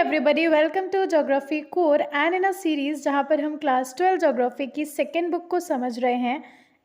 Everybody, welcome to geography core and in a series जहाँ पर हम क्लास 12 ज्योग्राफी की सेकेंड बुक को समझ रहे हैं.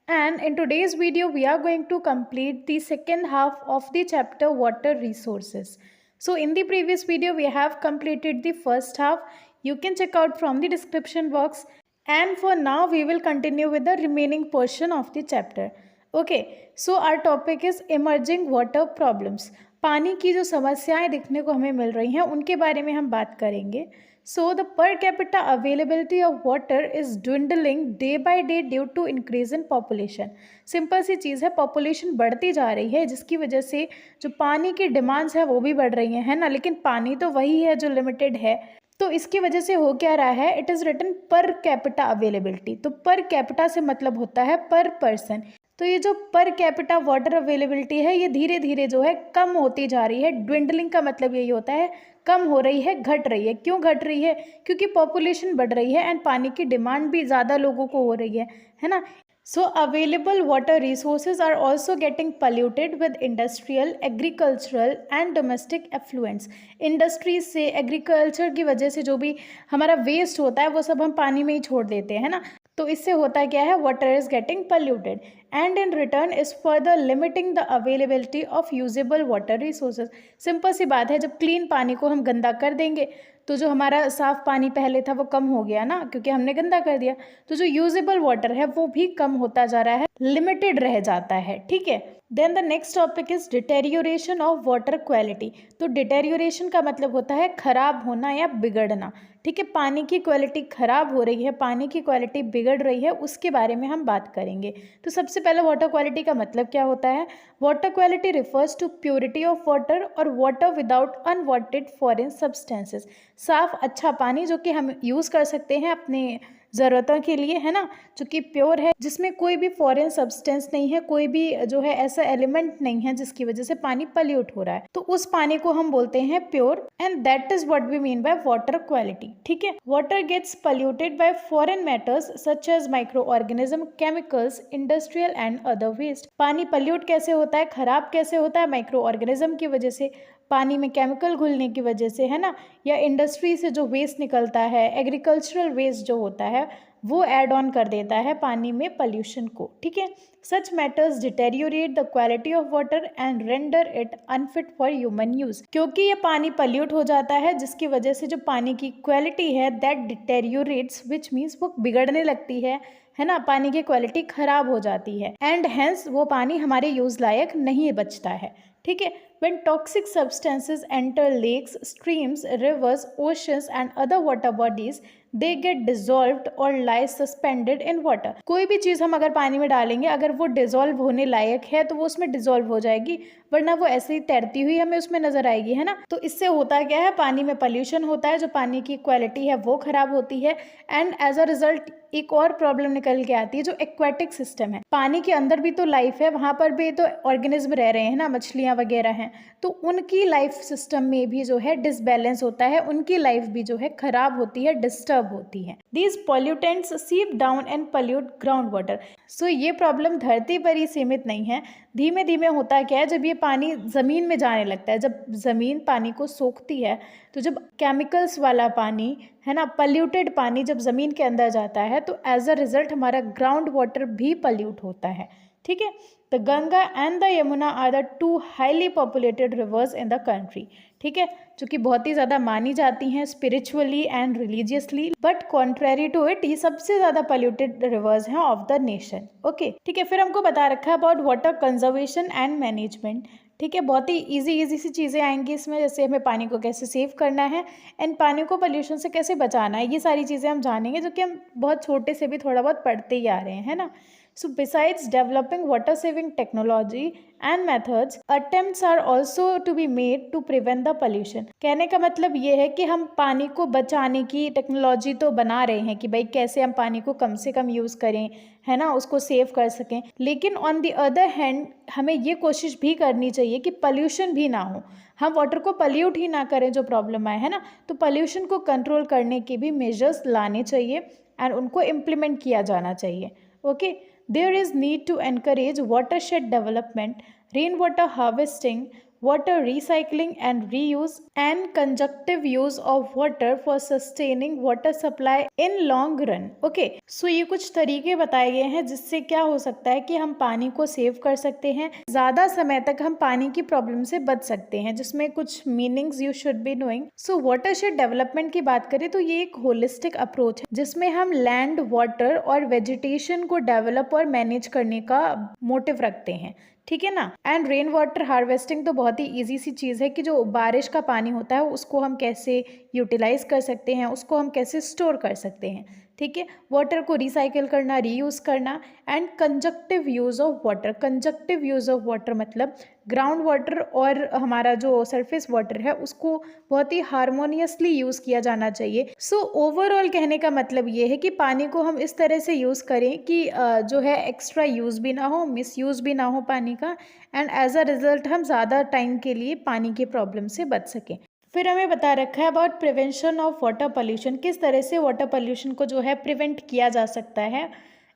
And in today's video we are going to complete the second half of the chapter water resources. So in the previous video we have completed the first half. You can check out from the description box, and for now we will continue with the remaining portion of the chapter. Okay, so our topic is emerging water problems. पानी की जो समस्याएं देखने को हमें मिल रही हैं उनके बारे में हम बात करेंगे. So the per capita availability of water is dwindling day by day due to increase in population. Simple सी चीज़ है, पॉपुलेशन बढ़ती जा रही है जिसकी वजह से जो पानी की डिमांड्स है वो भी बढ़ रही हैं, है ना. लेकिन पानी तो वही है जो लिमिटेड है. तो इसकी वजह से हो क्या रहा है, it is written per capita availability. तो पर कैपिटा से मतलब होता है पर पर्सन. तो ये जो पर कैपिटा वाटर अवेलेबिलिटी है ये धीरे धीरे जो है कम होती जा रही है. ड्विंडलिंग का मतलब यही होता है कम हो रही है, घट रही है. क्यों घट रही है? क्योंकि पॉपुलेशन बढ़ रही है एंड पानी की डिमांड भी ज़्यादा लोगों को हो रही है ना. So available water resources are also getting polluted with industrial, agricultural and domestic effluents. Industry से, एग्रीकल्चर की वजह से जो भी हमारा वेस्ट होता है वो सब हम पानी में ही छोड़ देते हैं, है ना. तो इससे होता क्या है, water is getting polluted and in return is further limiting the availability of usable water resources. Simple सी बात है, जब क्लीन पानी को हम गंदा कर देंगे तो जो हमारा साफ़ पानी पहले था वो कम हो गया ना, क्योंकि हमने गंदा कर दिया. तो जो यूजेबल वाटर है वो भी कम होता जा रहा है, लिमिटेड रह जाता है. ठीक है. Then the next topic is deterioration of water quality. तो डिटेरियोरेशन का मतलब होता है खराब होना या बिगड़ना. ठीक है, पानी की क्वालिटी खराब हो रही है, पानी की क्वालिटी बिगड़ रही है, उसके बारे में हम बात करेंगे. तो सबसे पहले वाटर क्वालिटी का मतलब क्या होता है. Water quality refers to purity of water और water without unwanted foreign substances. साफ अच्छा पानी जो कि हम यूज़ कर सकते हैं अपने ज़रूरतों के लिए, है ना, जो कि प्योर है, जिसमें कोई भी फॉरेन सब्सटेंस नहीं है, कोई भी जो है ऐसा एलिमेंट नहीं है जिसकी वजह से पानी पल्यूट हो रहा है. तो उस पानी को हम बोलते हैं pure and that is what we mean by water quality. ठीक है. Water gets polluted by foreign matters such as micro organism, chemicals, industrial and other waste. पानी पल्यूट कैसे होता है, खराब कैसे होता है? माइक्रो ऑर्गेनिज्म की वजह से, पानी में केमिकल घुलने की वजह से, है ना, या इंडस्ट्री से जो वेस्ट निकलता है, एग्रीकल्चरल वेस्ट जो होता है वो ऐड ऑन कर देता है पानी में पॉल्यूशन को. ठीक है. Such matters deteriorate the quality of water and render it unfit for human use. क्योंकि ये पानी पल्यूट हो जाता है जिसकी वजह से जो पानी की क्वालिटी है दैट डिटेरियोरेट्स, विच मीन्स वो बिगड़ने लगती है ना, पानी की क्वालिटी खराब हो जाती है एंड हेंस वो पानी हमारे यूज लायक नहीं बचता है. ठीक है. When toxic substances enter lakes, streams, rivers, oceans and other water bodies, they get dissolved or lie suspended in water. कोई भी चीज़ हम अगर पानी में डालेंगे, अगर वो डिजोल्व होने लायक है तो वो उसमें डिजोल्व हो जाएगी, वरना वो ऐसे ही तैरती हुई हमें उसमें नजर आएगी, है ना. तो इससे होता क्या है, पानी में पॉल्यूशन होता है, जो पानी की क्वालिटी है वो खराब होती है एंड एज अ रिजल्ट एक और प्रॉब्लम निकल के आती है जो एक्वेटिक सिस्टम है. पानी के अंदर भी तो लाइफ है, वहाँ पर भी तो ऑर्गेनिज्म रह रहे हैं ना, मछलियाँ वगैरह हैं, तो उनकी लाइफ सिस्टम में भी जो है डिसबैलेंस होता है, उनकी लाइफ भी जो है खराब होती है, डिस्टर्ब होती है. These pollutants seep down and pollute ground water. So ये प्रॉब्लम धरती पर ही सीमित नहीं है, धीमे धीमे होता क्या है, जब ये पानी ज़मीन में जाने लगता है, जब ज़मीन पानी को सोखती है, तो जब केमिकल्स वाला पानी, है ना, पल्यूटेड पानी जब ज़मीन के अंदर जाता है तो एज अ रिजल्ट हमारा ग्राउंड वाटर भी पल्यूट होता है. ठीक है. The Ganga and the Yamuna are the two highly populated rivers in the country. ठीक है, जो कि बहुत ही ज़्यादा मानी जाती हैं spiritually and religiously, but contrary to it ये सबसे ज़्यादा पॉल्यूटेड रिवर्स हैं ऑफ द नेशन. ओके. ठीक है. फिर हमको बता रखा है about water conservation and management. ठीक है, बहुत ही इजी सी चीज़ें आएंगी इसमें, जैसे हमें पानी को कैसे सेव करना है एंड पानी को पोल्यूशन से कैसे बचाना है, ये सारी चीज़ें हम जानेंगे, जो कि हम बहुत छोटे से भी थोड़ा बहुत पढ़ते ही आ रहे हैं, है ना. So besides developing water saving technology and methods, attempts are also to be made to prevent the pollution. कहने का मतलब ये है कि हम पानी को बचाने की टेक्नोलॉजी तो बना रहे हैं कि भाई कैसे हम पानी को कम से कम यूज़ करें, है ना, उसको सेव कर सकें. लेकिन ऑन द अदर हैंड हमें ये कोशिश भी करनी चाहिए कि पॉल्यूशन भी ना हो, हम वाटर को पल्यूट ही ना करें जो प्रॉब्लम आए, है ना. तो पॉल्यूशन को कंट्रोल करने के भी मेजर्स लाने चाहिए एंड उनको इम्प्लीमेंट किया जाना चाहिए. Okay. There is need to encourage watershed development, rainwater harvesting, water recycling and reuse, and conjunctive use of water for sustaining water supply in long run. Okay, so ये कुछ तरीके बताए गए हैं जिससे क्या हो सकता है कि हम पानी को सेव कर सकते हैं, ज़्यादा समय तक हम पानी की प्रॉब्लम से बच सकते हैं, जिसमें कुछ meanings you should be knowing. So watershed development की बात करें तो ये एक होलिस्टिक अप्रोच है जिसमें हम लैंड, वाटर और वेजिटेशन को डेवलप और मैनेज करने का मोटिव रखते हैं. ठीक है ना. एंड रेन वाटर हार्वेस्टिंग तो बहुत ही इजी सी चीज़ है कि जो बारिश का पानी होता है उसको हम कैसे यूटिलाइज कर सकते हैं, उसको हम कैसे स्टोर कर सकते हैं. ठीक है. वाटर को रिसाइकिल करना, रीयूज़ करना. And conjunctive use of water. Conjunctive use of water मतलब ग्राउंड वाटर और हमारा जो सरफेस वाटर है उसको बहुत ही हारमोनियसली यूज़ किया जाना चाहिए. सो ओवरऑल कहने का मतलब ये है कि पानी को हम इस तरह से यूज़ करें कि जो है एक्स्ट्रा यूज़ भी ना हो, मिस यूज़ भी ना हो पानी का, एंड एज अ रिजल्ट हम ज़्यादा टाइम के लिए पानी की प्रॉब्लम से बच सकें. फिर हमें बता रखा है about prevention of water pollution, किस तरह से वाटर पोल्यूशन को जो है प्रिवेंट किया जा सकता है.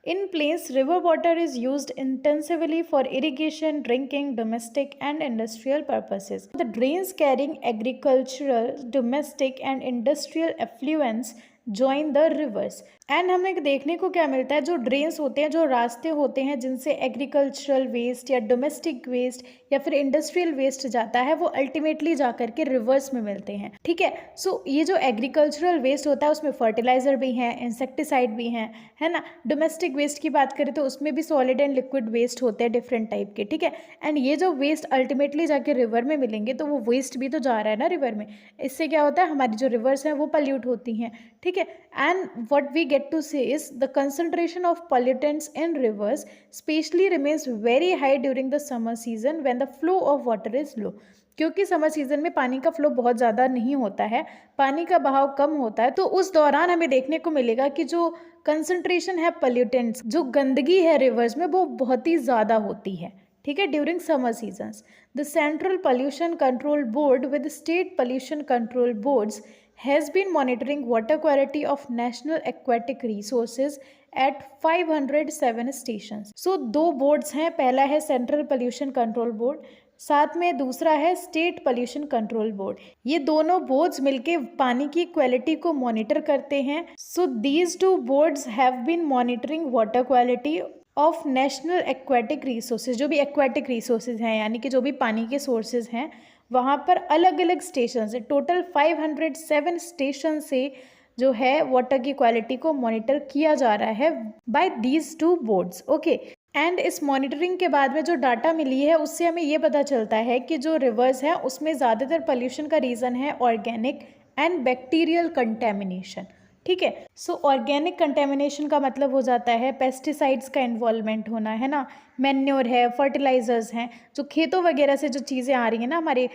In plains river water is used intensively for irrigation, drinking, domestic and industrial purposes. The drains carrying agricultural, domestic and industrial effluents join the rivers. And हमें देखने को क्या मिलता है, जो ड्रेन्स होते हैं, जो रास्ते होते हैं जिनसे एग्रीकल्चरल वेस्ट या डोमेस्टिक वेस्ट या फिर इंडस्ट्रियल वेस्ट जाता है, वो अल्टीमेटली जा करके रिवर्स में मिलते हैं. ठीक है. सो ये जो एग्रीकल्चरल वेस्ट होता है उसमें फर्टिलाइजर भी हैं, इंसेक्टिसाइड भी हैं, है ना. डोमेस्टिक वेस्ट की बात करें तो उसमें भी सॉलिड एंड लिक्विड वेस्ट होते हैं डिफरेंट टाइप के. ठीक है. एंड ये जो वेस्ट अल्टीमेटली जाके रिवर में मिलेंगे तो वो वेस्ट भी तो जा रहा है ना रिवर में. इससे क्या होता है, हमारी जो रिवर्स हैं वो पल्यूट होती हैं. ठीक है. And what we get to say is the concentration of pollutants in rivers especially remains very high during the summer season when the flow of water is low. क्योंकि समर सीजन में पानी का flow बहुत ज़्यादा नहीं होता है, पानी का बहाव कम होता है, तो उस दौरान हमें देखने को मिलेगा कि जो कंसंट्रेशन है पोल्यूटेंट्स, जो गंदगी है रिवर्स में, वो बहुत ही ज़्यादा होती है. ठीक है. During summer seasons the central pollution control board with state pollution control boards has been monitoring water quality of national aquatic resources at 507 stations. So दो बोर्ड्स हैं, पहला है सेंट्रल पोल्यूशन कंट्रोल बोर्ड, साथ में दूसरा है स्टेट पोल्यूशन कंट्रोल बोर्ड. ये दोनों बोर्ड्स मिलके पानी की क्वालिटी को मॉनिटर करते हैं. So these two boards have been monitoring water quality of national aquatic resources. जो भी एक्वाटिक रिसोर्सेज हैं यानी कि जो भी पानी के सोर्सेज हैं वहाँ पर अलग अलग स्टेशन से, टोटल 507 स्टेशन से जो है वाटर की क्वालिटी को मॉनिटर किया जा रहा है by these two boards. Okay. And इस मॉनिटरिंग के बाद में जो डाटा मिली है उससे हमें ये पता चलता है कि जो रिवर्स हैं उसमें ज़्यादातर पोल्यूशन का रीज़न है ऑर्गेनिक एंड बैक्टीरियल कंटेमिनेशन. ठीक है. सो ऑर्गेनिक कंटेमिनेशन का मतलब हो जाता है पेस्टिसाइड्स का इन्वॉल्वमेंट होना, है ना. मैन्योर है, फर्टिलाइजर्स हैं, जो खेतों वगैरह से जो चीज़ें आ रही हैं ना, हमारे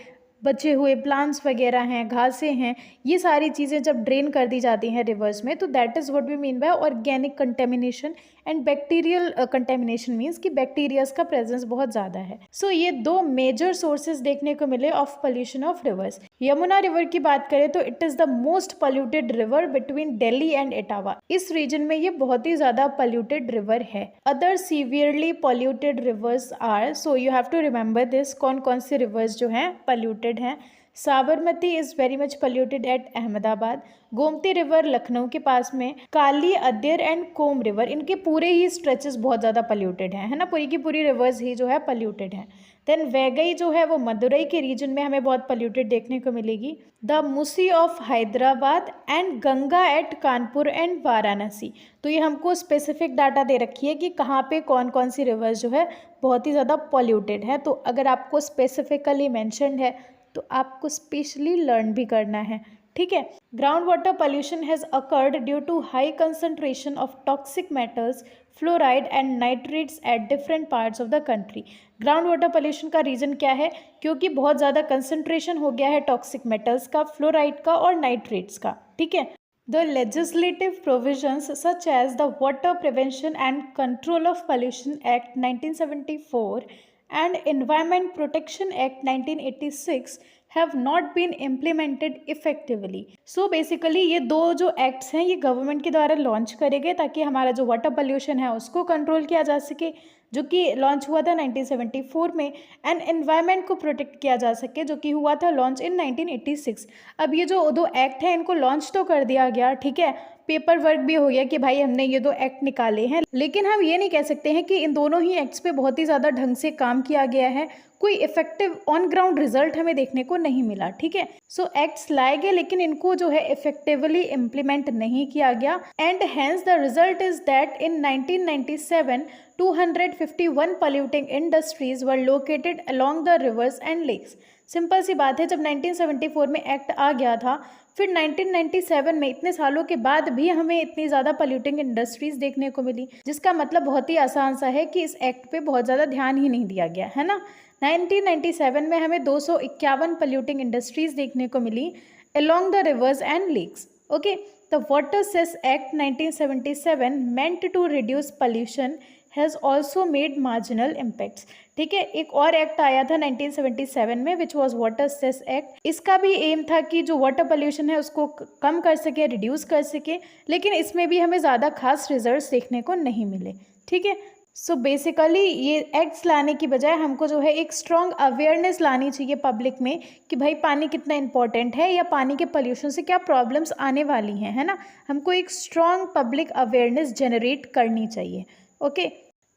बचे हुए प्लांट्स वगैरह हैं, घासें हैं, ये सारी चीज़ें जब ड्रेन कर दी जाती हैं रिवर्स में, तो that is what we mean by organic contamination. And bacterial contamination means कि बैक्टीरियाज का प्रेजेंस बहुत ज़्यादा है. सो ये दो मेजर सोर्सेज देखने को मिले of pollution of rivers. Yamuna river की बात करें तो it is the most polluted river between Delhi and Etawah. इस रीजन में ये बहुत ही ज़्यादा पोल्यूटेड रिवर है. Other severely polluted rivers are, so you have to remember this, कौन कौन से रिवर्स जो हैं पोल्यूटेड हैं. Sabarmati is very much polluted at Ahmedabad. Gomti river Lucknow के पास में. काली, अद्यर एंड कोम रिवर, इनके पूरे ही स्ट्रेचेस बहुत ज़्यादा पोल्यूटेड हैं, है ना. पूरी की पूरी रिवर्स ही जो है पोल्यूटेड हैं. देन वैगई जो है वो मदुरई के रीजन में हमें बहुत पोल्यूटेड देखने को मिलेगी. The Musi of Hyderabad and Ganga at Kanpur and Varanasi. तो ये हमको स्पेसिफिक डाटा दे रखी है कि कहाँ पे कौन कौन सी रिवर्स जो है बहुत ही ज़्यादा पोल्यूटेड है. तो अगर आपको स्पेसिफिकली मैंशनड है तो आपको स्पेशली लर्न भी करना है. ठीक है. Ground water pollution has occurred due to high concentration of toxic metals, fluoride and nitrates at different parts of the country. Ground water pollution का रीज़न क्या है, क्योंकि बहुत ज़्यादा कंसंट्रेशन हो गया है टॉक्सिक मेटल्स का, फ्लोराइड का और नाइट्रेट्स का. ठीक है. The legislative provisions such as the Water Prevention and Control of Pollution Act 1974 and Environment Protection Act 1986 have not been implemented effectively. So basically ये दो जो एक्ट्स हैं ये गवर्नमेंट के द्वारा लॉन्च करे गए ताकि हमारा जो वाटर पोल्यूशन है उसको कंट्रोल किया जा सके. जो कि लॉन्च हुआ था 1974 में, एंड एनवायरनमेंट को प्रोटेक्ट किया जा सके, जो कि हुआ था लॉन्च इन 1986। अब ये जो दो एक्ट हैं इनको लॉन्च तो कर दिया गया, ठीक है, पेपर वर्क भी हो गया कि भाई हमने ये दो एक्ट निकाले हैं, लेकिन हम ये नहीं कह सकते हैं कि इन दोनों ही एक्ट्स पे बहुत ही ज़्यादा ढंग से काम किया गया है। कोई इफेक्टिव ऑन ग्राउंड रिजल्ट हमें देखने को नहीं मिला, ठीक है। सो एक्ट्स लाए गए लेकिन इनको जो है इफेक्टिवली इम्प्लीमेंट नहीं किया गया, and hence the result is that in 1997 251 polluting industries were located along the rivers and lakes। Simple सी बात है, जब 1974 में एक्ट आ गया था, फिर 1997 में इतने सालों के बाद भी हमें इतनी ज़्यादा पोल्यूटिंग इंडस्ट्रीज देखने को मिली, जिसका मतलब बहुत ही आसान सा है कि इस एक्ट पे बहुत ज़्यादा ध्यान ही नहीं दिया गया है ना। 1997 में हमें 251 पोल्यूटिंग इंडस्ट्रीज देखने को मिली along the rivers and lakes। Okay, the Water Cess Act 1977 meant to reduce pollution has also made marginal impacts। ठीक है, एक और एक्ट आया था 1977 में which was water cess act. इसका भी एम था कि जो वाटर पोल्यूशन है उसको कम कर सके, रिड्यूस कर सके, लेकिन इसमें भी हमें ज़्यादा खास रिजल्ट्स देखने को नहीं मिले, ठीक है। सो बेसिकली ये एक्ट्स लाने की बजाय हमको जो है एक स्ट्रॉन्ग अवेयरनेस लानी चाहिए पब्लिक में कि भाई पानी कितना इंपॉर्टेंट है या पानी के पोल्यूशन से क्या प्रॉब्लम्स आने वाली हैं, है ना। हमको एक स्ट्रॉन्ग पब्लिक अवेयरनेस जनरेट करनी चाहिए। Okay,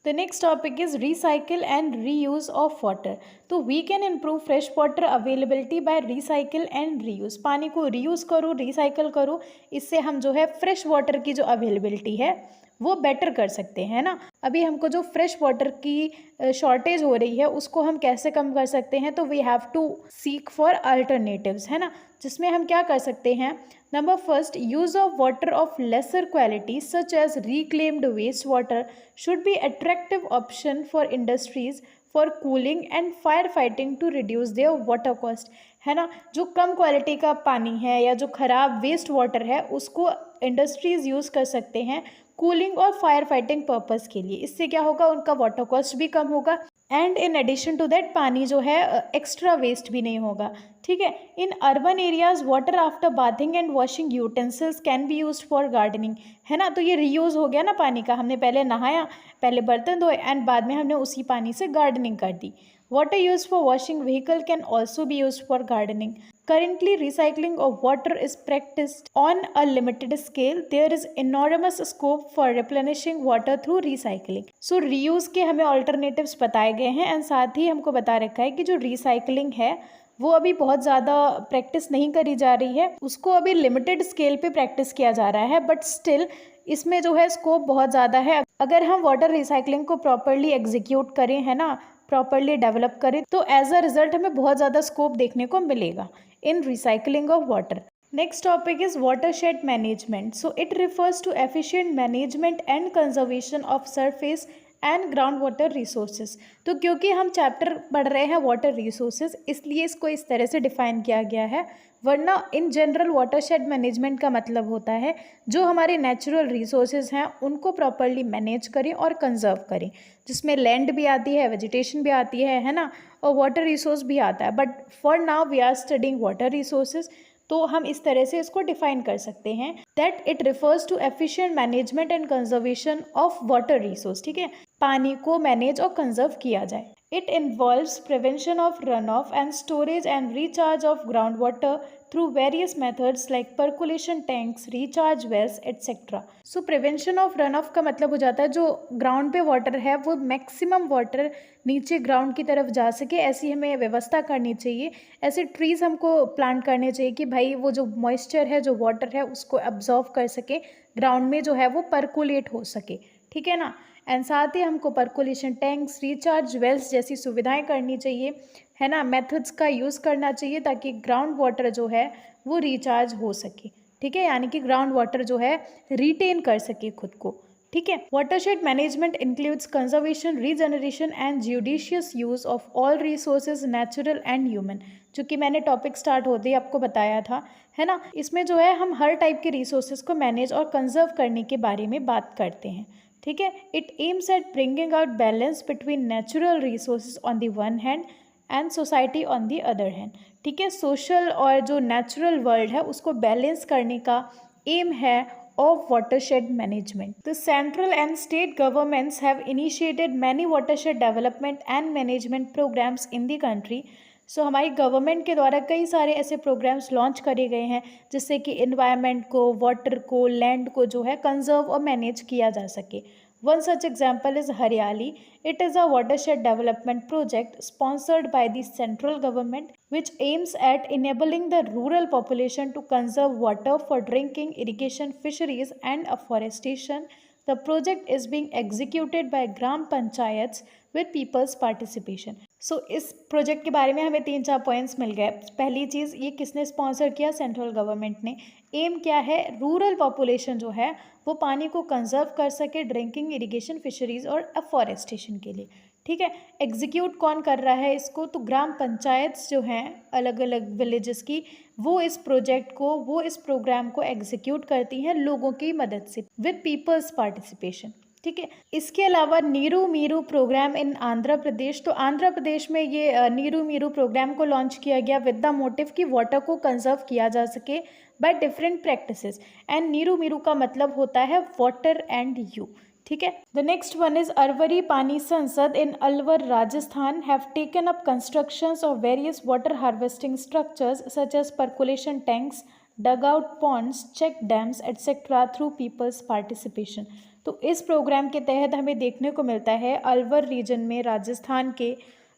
the next topic is recycle and reuse of water. तो we can improve fresh water availability by recycle and reuse. पानी को रीयूज़ करो, रिसाइकिल करो, इससे हम जो है फ्रेश वाटर की जो अवेलेबिलिटी है वो बेटर कर सकते हैं ना। अभी हमको जो फ्रेश वाटर की शॉर्टेज हो रही है उसको हम कैसे कम कर सकते हैं, तो we have to seek for alternatives, है ना, जिसमें हम क्या कर सकते हैं। Number first, use of water of lesser quality such as reclaimed waste water should be attractive option for industries for cooling and fire fighting to reduce their water cost, है ना। जो कम क्वालिटी का पानी है या जो ख़राब वेस्ट वाटर है उसको इंडस्ट्रीज़ यूज़ कर सकते हैं कूलिंग और फायर फाइटिंग पर्पज़ के लिए। इससे क्या होगा, उनका वाटर कॉस्ट भी कम होगा, and in addition to that पानी जो है एक्स्ट्रा वेस्ट भी नहीं होगा, ठीक है। In urban areas water after bathing and washing utensils can be used for gardening, है ना। तो ये रीयूज़ हो गया ना पानी का, हमने पहले नहाया, पहले बर्तन धोए एंड बाद में हमने उसी पानी से गार्डनिंग कर दी। Water used for washing vehicle can also be used for gardening. Currently, recycling of water is practiced on a limited scale. There is enormous scope for replenishing water through recycling. So, reuse के हमें alternatives बताए गए हैं and साथ ही हमको बता रखा है कि जो recycling है वो अभी बहुत ज़्यादा प्रैक्टिस नहीं करी जा रही है, उसको अभी लिमिटेड स्केल पे प्रैक्टिस किया जा रहा है, बट स्टिल इसमें जो है स्कोप बहुत ज़्यादा है। अगर हम वाटर रिसाइकलिंग को प्रॉपरली एग्जीक्यूट करें, है ना, प्रॉपरली डेवलप करें, तो एज अ रिजल्ट हमें बहुत ज़्यादा स्कोप देखने को मिलेगा in recycling of water. Next topic is watershed management. So it refers to efficient management and conservation of surface and ground water resources. तो क्योंकि हम चैप्टर पढ़ रहे हैं वाटर रिसोर्सेज, इसलिए इसको इस तरह से डिफाइन किया गया है, वरना इन जनरल वाटरशेड मैनेजमेंट का मतलब होता है जो हमारे नेचुरल रिसोर्सेज हैं उनको प्रॉपरली मैनेज करें और कंजर्व करें, जिसमें लैंड भी आती है, वेजिटेशन भी आती है ना, और वाटर रिसोर्स भी आता है। But for now we are studying water resources, तो हम इस तरह से इसको डिफाइन कर सकते हैं that it refers to efficient management and conservation of water resource, ठीक है, पानी को मैनेज और कंजर्व किया जाए। It involves prevention of run off and storage and recharge of ground water through various methods like percolation tanks, recharge wells etcetera. So prevention of run off का मतलब हो जाता है जो ग्राउंड पे वाटर है वो मैक्सिमम वाटर नीचे ग्राउंड की तरफ जा सके, ऐसी हमें व्यवस्था करनी चाहिए। ऐसे ट्रीज़ हमको प्लांट करने चाहिए कि भाई वो जो मॉइस्चर है, जो वाटर है, उसको एब्जॉर्व कर सके, ग्राउंड में जो है वो परकुलेट हो सके, ठीक है ना। एंड साथ ही हमको परकुलेशन टैंक्स, रिचार्ज वेल्स जैसी सुविधाएं करनी चाहिए, है ना, मेथड्स का यूज़ करना चाहिए ताकि ग्राउंड वाटर जो है वो रिचार्ज हो सके, ठीक है, यानी कि ग्राउंड वाटर जो है रिटेन कर सके खुद को, ठीक है। Watershed management includes conservation, regeneration and judicious use of all resources natural and human, जो कि मैंने टॉपिक स्टार्ट होते ही आपको बताया था, है ना। इसमें जो है हम हर टाइप के रिसोर्सेज को मैनेज और कंजर्व करने के बारे में बात करते हैं, ठीक है। It aims at bringing out balance between natural resources on the one hand and society on the other hand, ठीक है। सोशल और जो नेचुरल वर्ल्ड है उसको बैलेंस करने का एम है of watershed management. The central and state governments have initiated many watershed development and management programs in the country. सो हमारी गवर्नमेंट के द्वारा कई सारे ऐसे प्रोग्राम्स लॉन्च करे गए हैं जिससे कि इन्वायरमेंट को, वाटर को, लैंड को जो है कंजर्व और मैनेज किया जा सके. One such example is Haryali. It is a watershed development project sponsored by the central government which aims at enabling the rural population to conserve water for drinking, irrigation, fisheries and afforestation. The project is being executed by Gram Panchayats with people's participation. सो इस project के बारे में हमें 3-4 points मिल गए. पहली चीज़, ये किसने sponsor किया? सेंट्रल गवर्नमेंट ने. एम क्या है? रूरल पॉपुलेशन जो है वो पानी को कंजर्व कर सके ड्रिंकिंग, इरिगेशन, फिशरीज और अफॉरेस्टेशन के लिए. ठीक है. एग्जीक्यूट कौन कर रहा है इसको? तो ग्राम पंचायत्स जो हैं अलग अलग विलेजेस की, वो इस प्रोजेक्ट को, वो इस प्रोग्राम को एग्जीक्यूट करती हैं लोगों की मदद से विद पीपल्स पार्टिसिपेशन. ठीक है. इसके अलावा नीरू मीरू प्रोग्राम इन आंध्र प्रदेश. तो आंध्र प्रदेश में ये नीरू मीरू प्रोग्राम को लॉन्च किया गया विद द मोटिव कि वाटर को कंजर्व किया जा सके by different practices. And Neeru Meeru का मतलब होता है वाटर एंड यू. ठीक है. The next one is Arvari Pani Sansad in Alwar Rajasthan have taken up constructions of various water harvesting structures such as percolation tanks, dugout ponds, check dams etcetera through people's participation. तो इस programme के तहत हमें देखने को मिलता है अलवर रीजन में राजस्थान के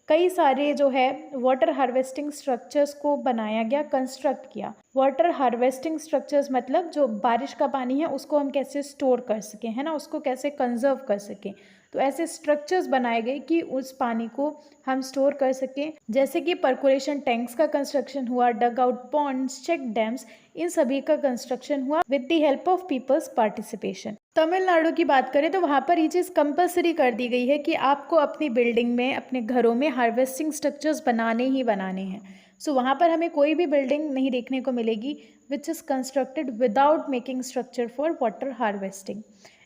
कई सारे जो है वाटर हार्वेस्टिंग स्ट्रक्चर्स को बनाया गया, कंस्ट्रक्ट किया. वाटर हार्वेस्टिंग स्ट्रक्चर्स मतलब जो बारिश का पानी है उसको हम कैसे स्टोर कर सकें, है ना, उसको कैसे कंजर्व कर सकें. तो ऐसे स्ट्रक्चर्स बनाए गए कि उस पानी को हम स्टोर कर सकें. जैसे कि परकुलेशन टैंक्स का कंस्ट्रक्शन हुआ, dug out ponds, check dams, इन सभी का कंस्ट्रक्शन हुआ with the help of people's participation. Tamil Nadu की बात करें तो वहाँ पर ये चीज़ कंपलसरी कर दी गई है कि आपको अपनी बिल्डिंग में, अपने घरों में हार्वेस्टिंग स्ट्रक्चर्स बनाने ही बनाने हैं. सो वहाँ पर हमें कोई भी बिल्डिंग नहीं देखने को मिलेगी which is constructed without making structure for water harvesting.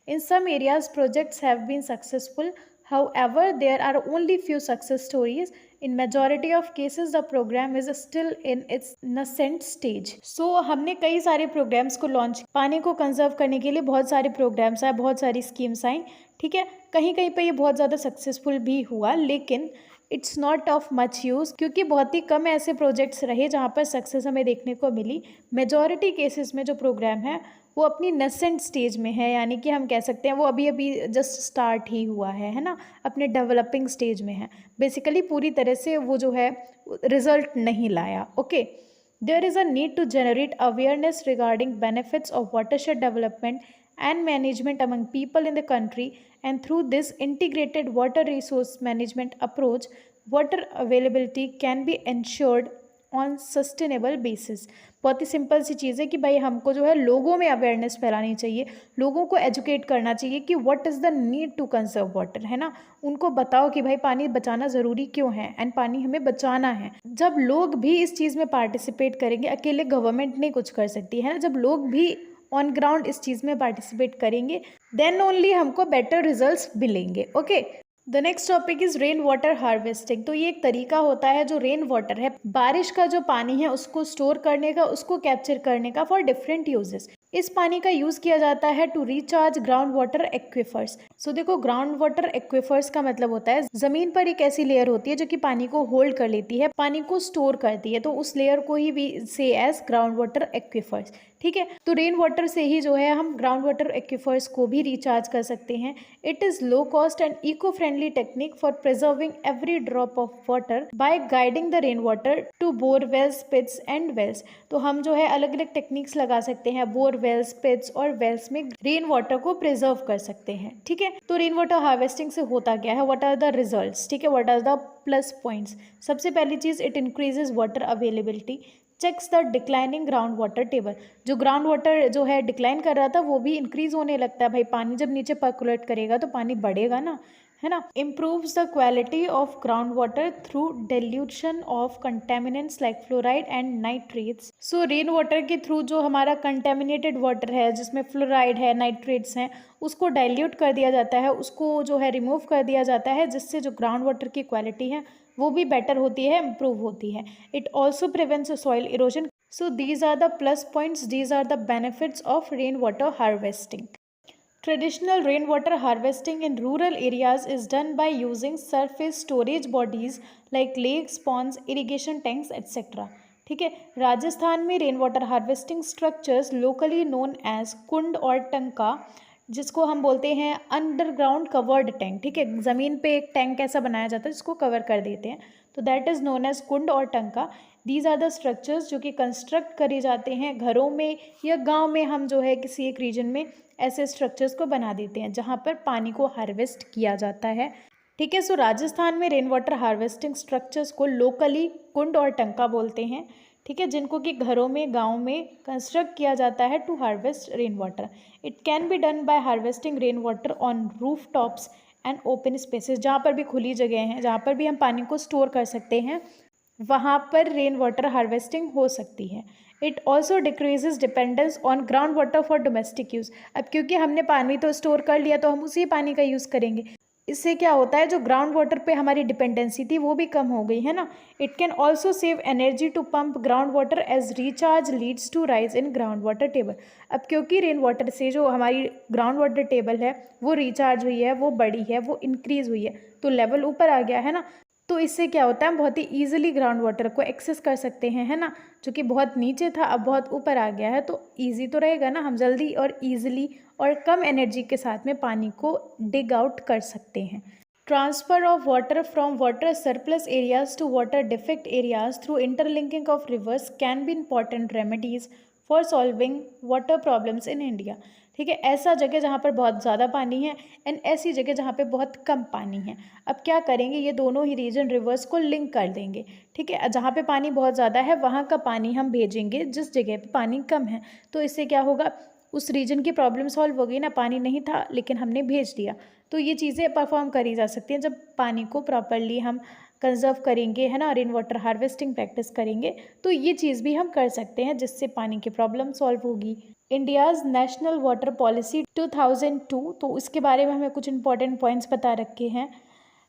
In some areas, projects have been successful. However, there are only few success stories. In majority of cases, the program is still in its nascent stage. So, हमने कई सारे programmes को launch, पानी को conserve करने के लिए बहुत सारे प्रोग्राम्स आए, बहुत सारी स्कीम्स आई. ठीक है. कहीं कहीं पे ये बहुत ज़्यादा सक्सेसफुल भी हुआ, लेकिन it's not of much use क्योंकि बहुत ही कम ऐसे प्रोजेक्ट्स रहे जहाँ पर सक्सेस हमें देखने को मिली. मेजॉरिटी केसेस में जो प्रोग्राम है वो अपनी नेसेंट स्टेज में है, यानी कि हम कह सकते हैं वो अभी अभी जस्ट स्टार्ट ही हुआ है ना, अपने डेवलपिंग स्टेज में है. बेसिकली पूरी तरह से वो जो है रिजल्ट नहीं लाया. Okay. There is a need to generate awareness regarding benefits of watershed development and management among people in the country, and through this integrated water resource management approach, water availability can be ensured on sustainable basis. बहुत ही simple सी चीज़ है कि भाई हमको जो है लोगों में अवेयरनेस फैलानी चाहिए, लोगों को एजुकेट करना चाहिए कि what is the need to conserve water, है ना. उनको बताओ कि भाई पानी बचाना ज़रूरी क्यों है एंड पानी हमें बचाना है. जब लोग भी इस चीज़ में पार्टिसिपेट करेंगे, अकेले गवर्नमेंट नहीं कुछ कर सकती है ना, जब लोग भी ऑन ग्राउंड इस चीज़ में पार्टिसिपेट करेंगे देन ओनली हमको बेटर रिजल्ट्स मिलेंगे. Okay. The next topic is rain water harvesting. तो ये एक तरीका होता है जो रेन वाटर है, बारिश का जो पानी है उसको स्टोर करने का, उसको कैप्चर करने का फॉर डिफरेंट यूजेस. इस पानी का यूज़ किया जाता है to recharge ground water aquifers. So देखो, ग्राउंड वाटर एक्विफर्स का मतलब होता है ज़मीन पर एक ऐसी लेयर होती है जो कि पानी को होल्ड कर लेती है, पानी को स्टोर करती है, तो उस लेयर को ही वी से एज ग्राउंड वाटर एक्विफर्स. ठीक है. तो रेन वाटर से ही जो है हम ग्राउंड वाटर एक्विफर्स को भी रिचार्ज कर सकते हैं. It is low cost and eco friendly technique for preserving every drop of water by guiding the rain water to borewells, pits and wells. तो हम जो है अलग अलग टेक्निक्स लगा सकते हैं, बोरवेल्स, पिट्स और वेल्स में रेन वाटर को प्रिजर्व कर सकते हैं. ठीक है. तो रेन वाटर हार्वेस्टिंग से होता क्या है, व्हाट आर द रिजल्ट्स. ठीक है. What are the plus points. सबसे पहली चीज़, it increases water availability, checks the declining ground water table. जो ग्राउंड वाटर जो है डिक्लाइन कर रहा था वो भी इंक्रीज होने लगता है. भाई पानी जब नीचे पर्कुलेट करेगा तो पानी बढ़ेगा ना, है ना. Improves the quality of ground water through dilution of contaminants like fluoride and nitrates. So rain water के थ्रू जो हमारा कंटेमिनेटेड वाटर है जिसमें फ्लोराइड है, नाइट्रेट्स हैं, उसको डाइल्यूट कर दिया जाता है, उसको जो है रिमूव कर दिया जाता है, जिससे जो ग्राउंड वाटर की क्वालिटी है वो भी बेटर होती है, इम्प्रूव होती है. It also prevents soil erosion. So these are the plus points, these are the benefits of rainwater harvesting. Traditional rainwater harvesting in rural areas is done by using surface storage bodies like lakes, ponds, irrigation tanks, etc. ठीक है, राजस्थान में rain water harvesting structures locally known as kund और टंका, जिसको हम बोलते हैं underground covered tank. ठीक है, ज़मीन पे एक टैंक ऐसा बनाया जाता है जिसको कवर कर देते हैं, तो that is known as kund और टंका। दीज आर द स्ट्रक्चर्स जो कि कंस्ट्रक्ट करे जाते हैं घरों में या गांव में। हम जो है किसी एक रीजन में ऐसे स्ट्रक्चर्स को बना देते हैं जहाँ पर पानी को हार्वेस्ट किया जाता है। ठीक है, सो राजस्थान में रेन वाटर हार्वेस्टिंग स्ट्रक्चर्स को लोकली कुंड और टंका बोलते हैं। ठीक है, जिनको कि घरों में गांव में कंस्ट्रक्ट किया जाता है to harvest rain water. It can be done by harvesting rain water on roof tops and open spaces, जहाँ पर भी खुली जगह हैं, जहाँ पर भी हम पानी को स्टोर कर सकते हैं, वहाँ पर रेन वाटर हार्वेस्टिंग हो सकती है। It also decreases dependence on ground water for domestic use. अब क्योंकि हमने पानी तो स्टोर कर लिया तो हम उसी पानी का यूज़ करेंगे। इससे क्या होता है, जो ग्राउंड वाटर पे हमारी डिपेंडेंसी थी वो भी कम हो गई है ना। It can also save energy to pump ground water as recharge leads to rise in ground water table. अब क्योंकि रेन वाटर से जो हमारी ग्राउंड वाटर टेबल है वो रिचार्ज हुई है, वो बढ़ी है, वो इंक्रीज़ हुई है, तो लेवल ऊपर आ गया है ना। तो इससे क्या होता है, हम बहुत ही ईजिली ग्राउंड वाटर को एक्सेस कर सकते हैं, है ना। जो कि बहुत नीचे था अब बहुत ऊपर आ गया है, तो ईजी तो रहेगा ना, हम जल्दी और ईजिली और कम एनर्जी के साथ में पानी को डिग आउट कर सकते हैं। Transfer of water from water surplus areas to water defect areas through interlinking of rivers can be important remedies for solving water problems in India. ठीक है, ऐसा जगह जहाँ पर बहुत ज़्यादा पानी है एंड ऐसी जगह जहाँ पे बहुत कम पानी है। अब क्या करेंगे, ये दोनों ही रीजन रिवर्स को लिंक कर देंगे। ठीक है, जहाँ पे पानी बहुत ज़्यादा है वहाँ का पानी हम भेजेंगे जिस जगह पे पानी कम है, तो इससे क्या होगा, उस रीजन की प्रॉब्लम सॉल्व हो गई ना। पानी नहीं था लेकिन हमने भेज दिया, तो ये चीज़ें परफॉर्म करी जा सकती हैं जब पानी को प्रॉपरली हम कंजर्व करेंगे, है ना, रेन वाटर हार्वेस्टिंग प्रैक्टिस करेंगे, तो ये चीज़ भी हम कर सकते हैं जिससे पानी की प्रॉब्लम सॉल्व होगी। इंडियाज़ नेशनल वाटर पॉलिसी 2002, तो इसके बारे में हमें कुछ इंपॉर्टेंट पॉइंट्स बता रखे हैं।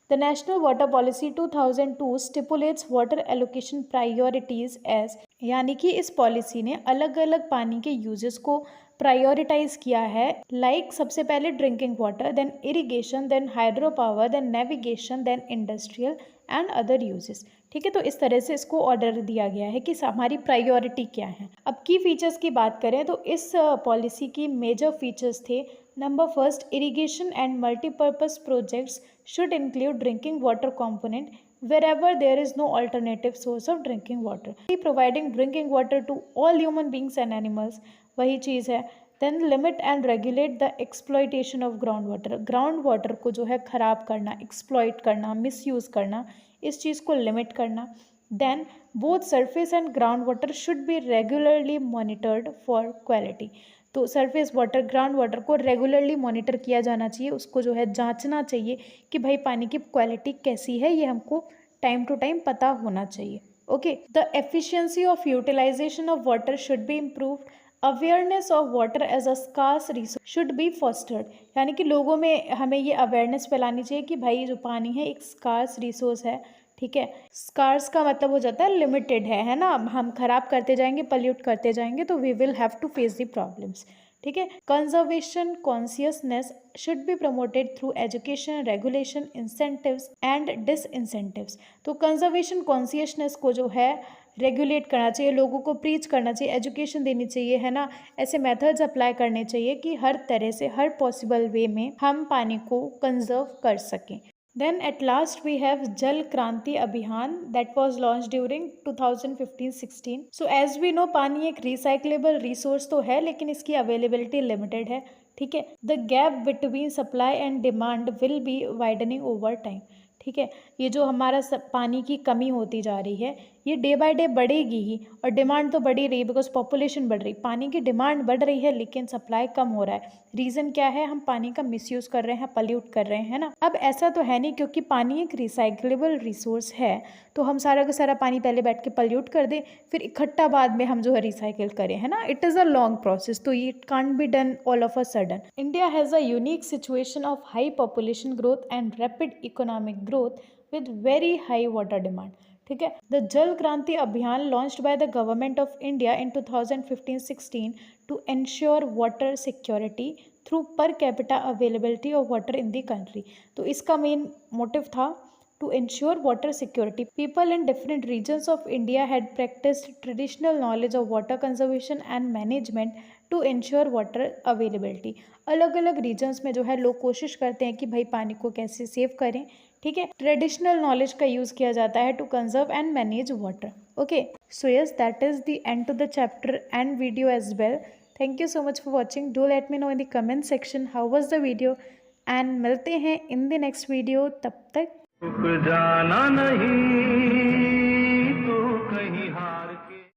The national water policy 2002 stipulates water allocation priorities as, यानी कि इस पॉलिसी ने अलग अलग पानी के यूजेस को प्रायोरिटाइज किया है। लाइक सबसे पहले drinking water, then irrigation, then hydro power, then navigation, then industrial and other uses. ठीक है, तो इस तरह से इसको ऑर्डर दिया गया है कि हमारी प्रायोरिटी क्या है। अब की फीचर्स की बात करें तो इस पॉलिसी की मेजर फीचर्स थे। Number first, irrigation and multipurpose projects should include drinking water component wherever there is no alternative source of drinking water, providing drinking water to all human beings and animals, वही चीज़ है। Then limit and regulate the exploitation of ground water, ground water को जो है ख़राब करना, exploit करना, misuse करना, इस चीज़ को लिमिट करना। Then both surface and ground water should be regularly monitored for quality, तो सरफेस वाटर, ग्राउंड वाटर को रेगुलरली मॉनिटर किया जाना चाहिए, उसको जो है जांचना चाहिए कि भाई पानी की क्वालिटी कैसी है, ये हमको टाइम टू टाइम पता होना चाहिए। Okay, the efficiency of utilization of water should be improved, awareness of water as a scarce resource should be fostered, यानी कि लोगों में हमें ये अवेयरनेस फैलानी चाहिए कि भाई जो पानी है एक स्कार्स रिसोर्स है। ठीक है, स्कार्स का मतलब हो जाता है लिमिटेड है ना। हम खराब करते जाएंगे, पल्यूट करते जाएंगे, तो we will have to face the problems. ठीक है, conservation consciousness should be promoted through education, regulation, incentives and disincentives, तो कंजर्वेशन कॉन्शियसनेस को जो है रेगुलेट करना चाहिए, लोगों को प्रीच करना चाहिए, एजुकेशन देनी चाहिए, है ना। ऐसे मेथड्स अप्लाई करने चाहिए कि हर तरह से, हर पॉसिबल वे में हम पानी को कंजर्व कर सकें। Then at last we have Jal Kranti Abhiyan that was launched during 2015-16. So as we know, पानी एक recyclable resource तो है लेकिन इसकी availability limited है। ठीक है, the gap between supply and demand will be widening over time. ठीक है, ये जो हमारा पानी की कमी होती जा रही है ये डे बाय डे बढ़ेगी ही, और डिमांड तो बढ़ ही रही है बिकॉज पॉपुलेशन बढ़ रही, पानी की डिमांड बढ़ रही है लेकिन सप्लाई कम हो रहा है। रीज़न क्या है, हम पानी का मिसयूज़ कर रहे हैं, पल्यूट कर रहे हैं ना। अब ऐसा तो है नहीं, क्योंकि पानी एक रिसाइक्लेबल रिसोर्स है तो हम सारा का सारा पानी पहले बैठ के पल्यूट कर दें फिर इकट्ठा बाद में हम जो है रिसाइकिल करें, है ना। It is a long process, तो ये can't be done all of a sudden. India has a unique situation of high population growth and rapid economic growth with very high water demand. ठीक है। The Jal Kranti Abhiyan launched by the government of India in 2015-16 to ensure water security through per capita availability of water in the country. तो इसका main motive था to ensure water security. People in different regions of India had practiced traditional knowledge of water conservation and management to ensure water availability. अलग अलग regions में जो है लोग कोशिश करते हैं कि भाई पानी को कैसे सेव करें, ठीक है। ट्रेडिशनल नॉलेज का यूज़ किया जाता है to conserve and manage water. Okay, so yes, that is the end to the chapter and video as well. Thank you so much for watching. Do let me know in the comment section how was the video, and मिलते हैं in the next video. तब तक रुक जाना नहीं।